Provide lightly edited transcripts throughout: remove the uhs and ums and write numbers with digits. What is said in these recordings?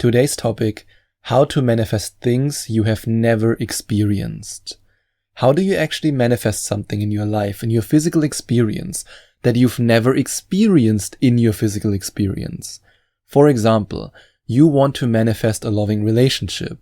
Today's topic: how to manifest things you have never experienced. How do you actually manifest something in your life, in your physical experience, that you've never experienced in your physical experience? For example, you want to manifest a loving relationship.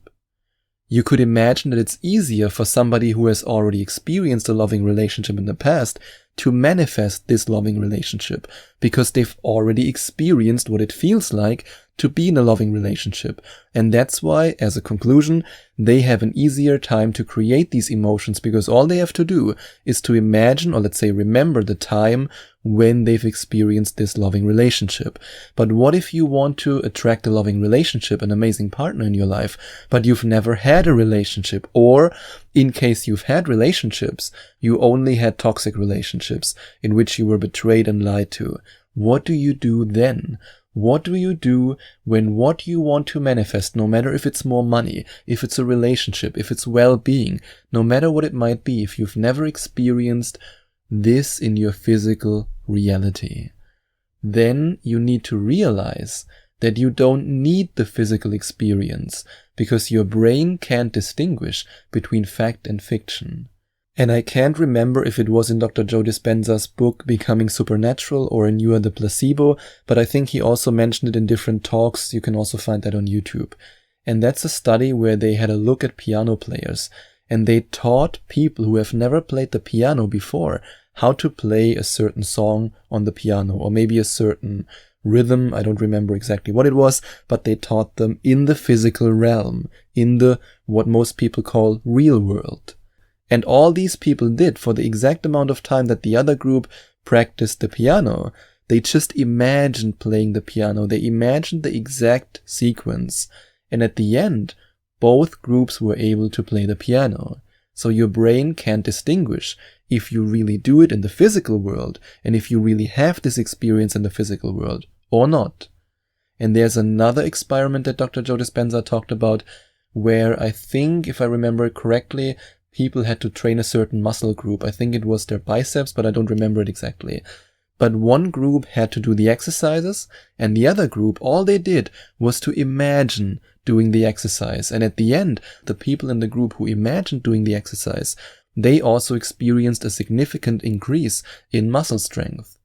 You could imagine that it's easier for somebody who has already experienced a loving relationship in the past to manifest this loving relationship because they've already experienced what it feels like to be in a loving relationship. And that's why, as a conclusion, they have an easier time to create these emotions because all they have to do is to imagine, or let's say remember, the time when they've experienced this loving relationship. But what if you want to attract a loving relationship, an amazing partner in your life, but you've never had a relationship, or in case you've had relationships, you only had toxic relationships in which you were betrayed and lied to? What do you do then? What do you do when what you want to manifest, no matter if it's more money, if it's a relationship, if it's well-being, no matter what it might be, if you've never experienced this in your physical reality, then you need to realize that you don't need the physical experience because your brain can't distinguish between fact and fiction. And I can't remember if it was in Dr. Joe Dispenza's book Becoming Supernatural or in You Are the Placebo, but I think he also mentioned it in different talks. You can also find that on YouTube. And that's a study where they had a look at piano players, and they taught people who have never played the piano before how to play a certain song on the piano, or maybe a certain rhythm. I don't remember exactly what it was, but they taught them in the physical realm, in the what most people call real world. And all these people did for the exact amount of time that the other group practiced the piano. They just imagined playing the piano. They imagined the exact sequence. And at the end, both groups were able to play the piano. So your brain can't distinguish if you really do it in the physical world and if you really have this experience in the physical world or not. And there's another experiment that Dr. Joe Dispenza talked about where I think, if I remember correctly, people had to train a certain muscle group. I think it was their biceps, but I don't remember it exactly. But one group had to do the exercises, and the other group, all they did was to imagine doing the exercise. And at the end, the people in the group who imagined doing the exercise, they also experienced a significant increase in muscle strength.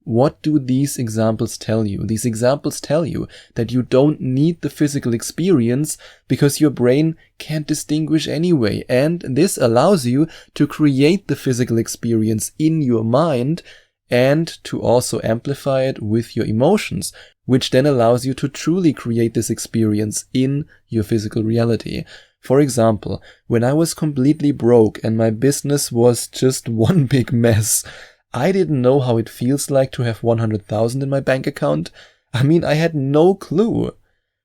What do these examples tell you? These examples tell you that you don't need the physical experience because your brain can't distinguish anyway. And this allows you to create the physical experience in your mind and to also amplify it with your emotions, which then allows you to truly create this experience in your physical reality. For example, when I was completely broke and my business was just one big mess, I didn't know how it feels like to have 100,000 in my bank account. I mean, I had no clue.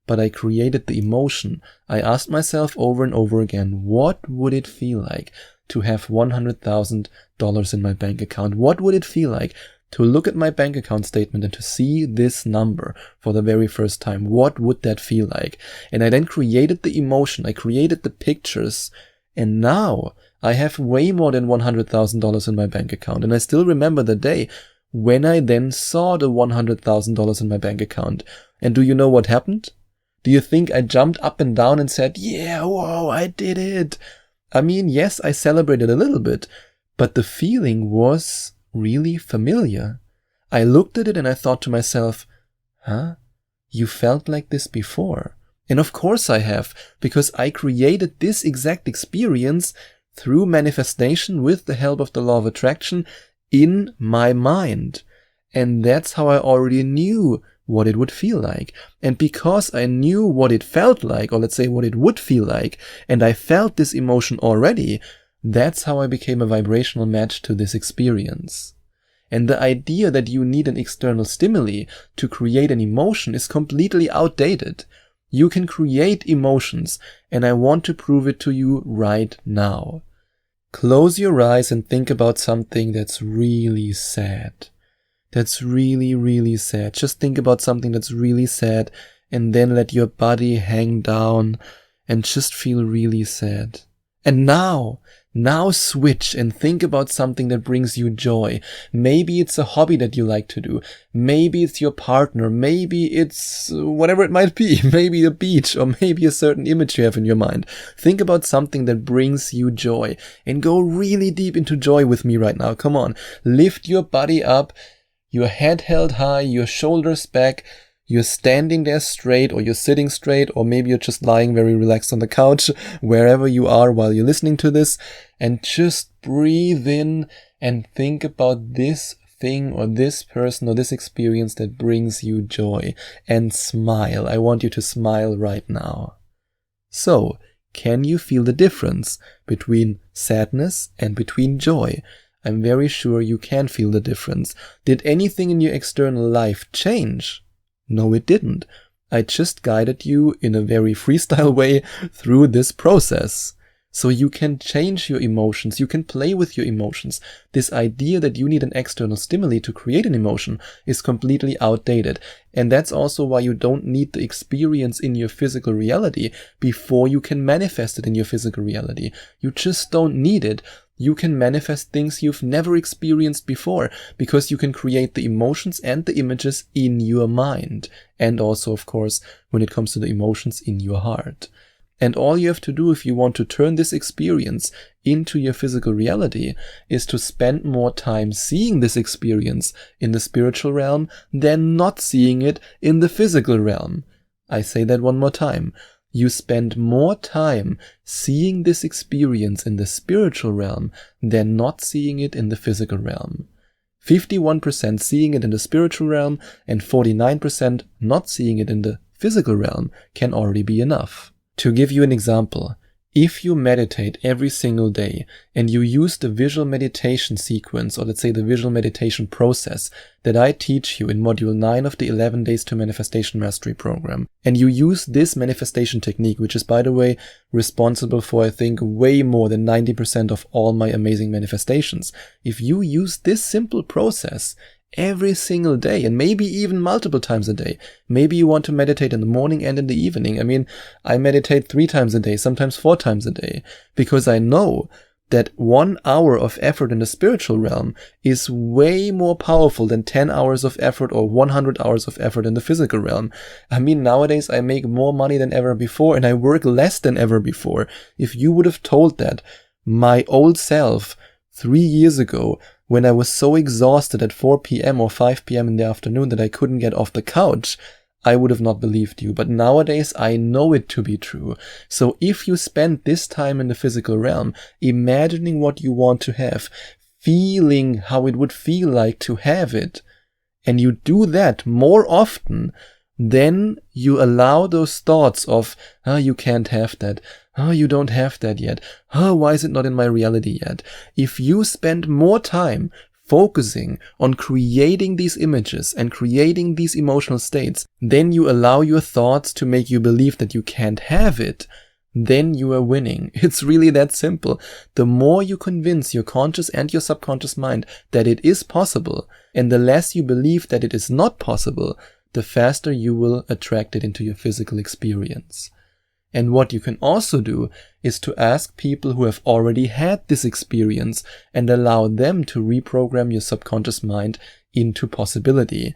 But I created the emotion. I asked myself over and over again, what would it feel like to have $100,000 in my bank account? What would it feel like to look at my bank account statement and to see this number for the very first time? What would that feel like? And I then created the emotion. I created the pictures. And now I have way more than $100,000 in my bank account. And I still remember the day when I then saw the $100,000 in my bank account. And do you know what happened? Do you think I jumped up and down and said, yeah, whoa, I did it? I mean, yes, I celebrated a little bit, but the feeling was really familiar. I looked at it and I thought to myself, huh? You felt like this before? And of course I have, because I created this exact experience through manifestation with the help of the law of attraction in my mind. And that's how I already knew what it would feel like. And because I knew what it felt like, or let's say what it would feel like, and I felt this emotion already, that's how I became a vibrational match to this experience. And the idea that you need an external stimuli to create an emotion is completely outdated. You can create emotions, and I want to prove it to you right now. Close your eyes and think about something that's really sad. That's really, really sad. Just think about something that's really sad, and then let your body hang down and just feel really sad. And now, Now switch and think about something that brings you joy. Maybe it's a hobby that you like to do. Maybe it's your partner. Maybe it's whatever it might be. Maybe a beach, or maybe a certain image you have in your mind. Think about something that brings you joy and go really deep into joy with me right now. Come on. Lift your body up, your head held high, your shoulders back. You're standing there straight, or you're sitting straight, or maybe you're just lying very relaxed on the couch, wherever you are while you're listening to this, and just breathe in and think about this thing or this person or this experience that brings you joy, and smile. I want you to smile right now. So, can you feel the difference between sadness and between joy? I'm very sure you can feel the difference. Did anything in your external life change? No, it didn't. I just guided you in a very freestyle way through this process. So you can change your emotions, you can play with your emotions. This idea that you need an external stimuli to create an emotion is completely outdated. And that's also why you don't need the experience in your physical reality before you can manifest it in your physical reality. You just don't need it. You can manifest things you've never experienced before, because you can create the emotions and the images in your mind. And also, of course, when it comes to the emotions in your heart. And all you have to do if you want to turn this experience into your physical reality is to spend more time seeing this experience in the spiritual realm than not seeing it in the physical realm. I say that one more time. You spend more time seeing this experience in the spiritual realm than not seeing it in the physical realm. 51% seeing it in the spiritual realm and 49% not seeing it in the physical realm can already be enough. To give you an example, if you meditate every single day and you use the visual meditation sequence, or let's say the visual meditation process that I teach you in module 9 of the 11 Days to Manifestation Mastery program, and you use this manifestation technique, which is, by the way, responsible for, I think, way more than 90% of all my amazing manifestations. If you use this simple process every single day, and maybe even multiple times a day. Maybe you want to meditate in the morning and in the evening. I mean, I meditate 3 times a day, sometimes 4 times a day, because I know that 1 hour of effort in the spiritual realm is way more powerful than 10 hours of effort or 100 hours of effort in the physical realm. I mean, nowadays I make more money than ever before and I work less than ever before. If you would have told that my old self 3 years ago, when I was so exhausted at 4 p.m. or 5 p.m. in the afternoon that I couldn't get off the couch, I would have not believed you. But nowadays, I know it to be true. So if you spend this time in the physical realm, imagining what you want to have, feeling how it would feel like to have it, and you do that more often, then you allow those thoughts of, you can't have that. You don't have that yet. Why is it not in my reality yet? If you spend more time focusing on creating these images and creating these emotional states, then you allow your thoughts to make you believe that you can't have it. Then you are winning. It's really that simple. The more you convince your conscious and your subconscious mind that it is possible, and the less you believe that it is not possible, the faster you will attract it into your physical experience. And what you can also do is to ask people who have already had this experience and allow them to reprogram your subconscious mind into possibility.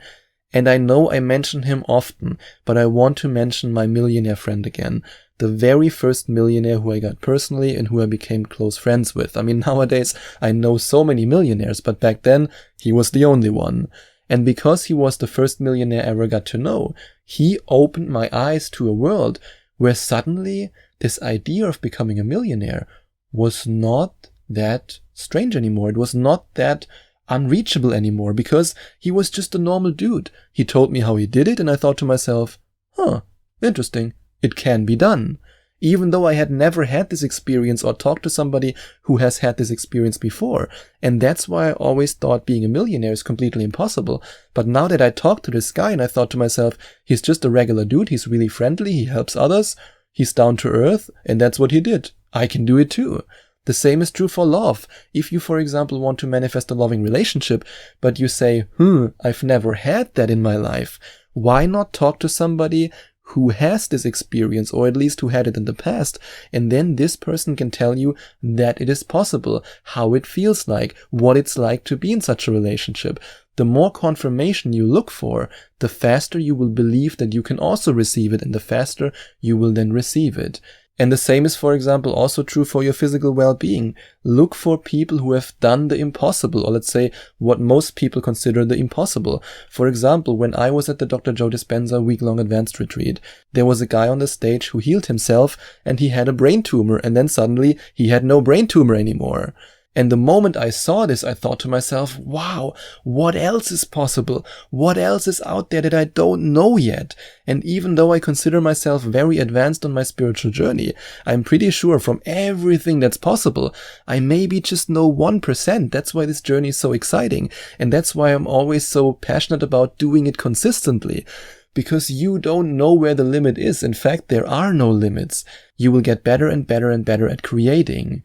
And I know I mention him often, but I want to mention my millionaire friend again. The very first millionaire who I got personally and who I became close friends with. I mean, nowadays I know so many millionaires, but back then he was the only one. And because he was the first millionaire I ever got to know, he opened my eyes to a world where suddenly this idea of becoming a millionaire was not that strange anymore. It was not that unreachable anymore because he was just a normal dude. He told me how he did it and I thought to myself, interesting. It can be done. Even though I had never had this experience or talked to somebody who has had this experience before. And that's why I always thought being a millionaire is completely impossible. But now that I talked to this guy and I thought to myself, he's just a regular dude, he's really friendly, he helps others, he's down to earth, and that's what he did. I can do it too. The same is true for love. If you, for example, want to manifest a loving relationship, but you say, I've never had that in my life, why not talk to somebody who has this experience, or at least who had it in the past, and then this person can tell you that it is possible, how it feels like, what it's like to be in such a relationship. The more confirmation you look for, the faster you will believe that you can also receive it, and the faster you will then receive it. And the same is, for example, also true for your physical well-being. Look for people who have done the impossible, or let's say what most people consider the impossible. For example, when I was at the Dr. Joe Dispenza week-long advanced retreat, there was a guy on the stage who healed himself and he had a brain tumor, and then suddenly he had no brain tumor anymore. And the moment I saw this, I thought to myself, wow, what else is possible? What else is out there that I don't know yet? And even though I consider myself very advanced on my spiritual journey, I'm pretty sure from everything that's possible, I maybe just know 1%. That's why this journey is so exciting. And that's why I'm always so passionate about doing it consistently. Because you don't know where the limit is. In fact, there are no limits. You will get better and better and better at creating.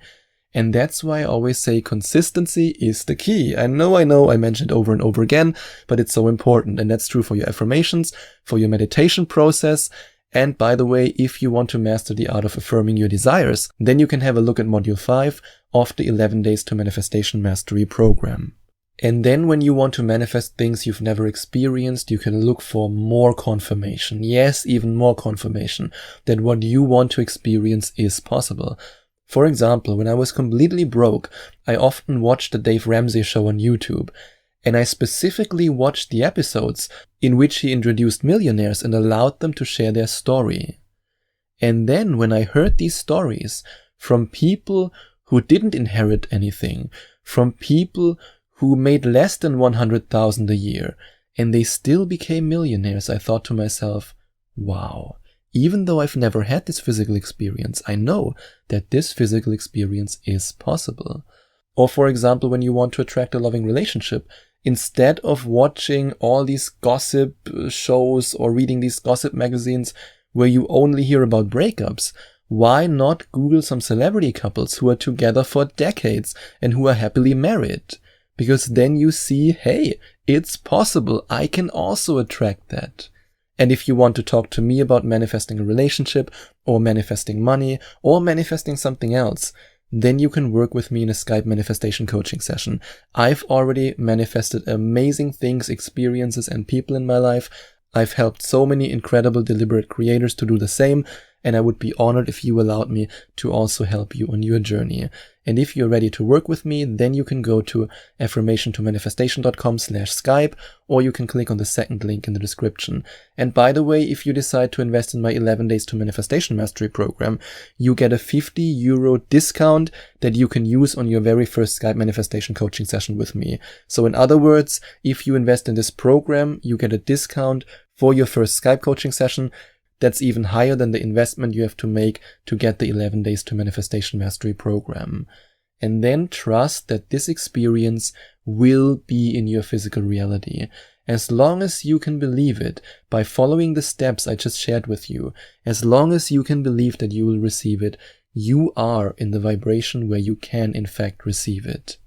And that's why I always say consistency is the key. I know, I mentioned it over and over again, but it's so important. And that's true for your affirmations, for your meditation process. And by the way, if you want to master the art of affirming your desires, then you can have a look at Module 5 of the 11 Days to Manifestation Mastery program. And then when you want to manifest things you've never experienced, you can look for more confirmation. Yes, even more confirmation that what you want to experience is possible. For example, when I was completely broke, I often watched the Dave Ramsey show on YouTube, and I specifically watched the episodes in which he introduced millionaires and allowed them to share their story. And then when I heard these stories from people who didn't inherit anything, from people who made less than $100,000 a year, and they still became millionaires, I thought to myself, wow. Even though I've never had this physical experience, I know that this physical experience is possible. Or for example, when you want to attract a loving relationship, instead of watching all these gossip shows or reading these gossip magazines where you only hear about breakups, why not Google some celebrity couples who are together for decades and who are happily married? Because then you see, hey, it's possible. I can also attract that. And if you want to talk to me about manifesting a relationship or manifesting money or manifesting something else, then you can work with me in a Skype manifestation coaching session. I've already manifested amazing things, experiences, and people in my life. I've helped so many incredible deliberate creators to do the same, and I would be honored if you allowed me to also help you on your journey. And if you're ready to work with me, then you can go to affirmationtomanifestation.com/Skype, or you can click on the second link in the description. And by the way, if you decide to invest in my 11 Days to Manifestation Mastery program, you get a €50 discount that you can use on your very first Skype manifestation coaching session with me. So in other words, if you invest in this program, you get a discount for your first Skype coaching session. That's even higher than the investment you have to make to get the 11 Days to Manifestation Mastery program. And then trust that this experience will be in your physical reality. As long as you can believe it by following the steps I just shared with you, as long as you can believe that you will receive it, you are in the vibration where you can in fact receive it.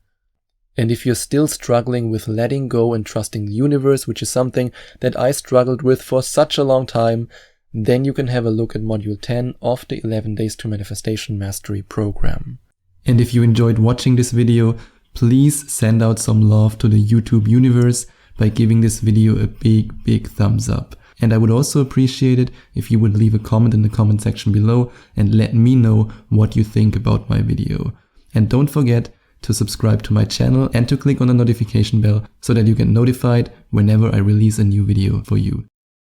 And if you're still struggling with letting go and trusting the universe, which is something that I struggled with for such a long time, then you can have a look at Module 10 of the 11 Days to Manifestation Mastery program. And if you enjoyed watching this video, please send out some love to the YouTube universe by giving this video a big thumbs up. And I would also appreciate it if you would leave a comment in the comment section below and let me know what you think about my video. And don't forget to subscribe to my channel and to click on the notification bell so that you get notified whenever I release a new video for you.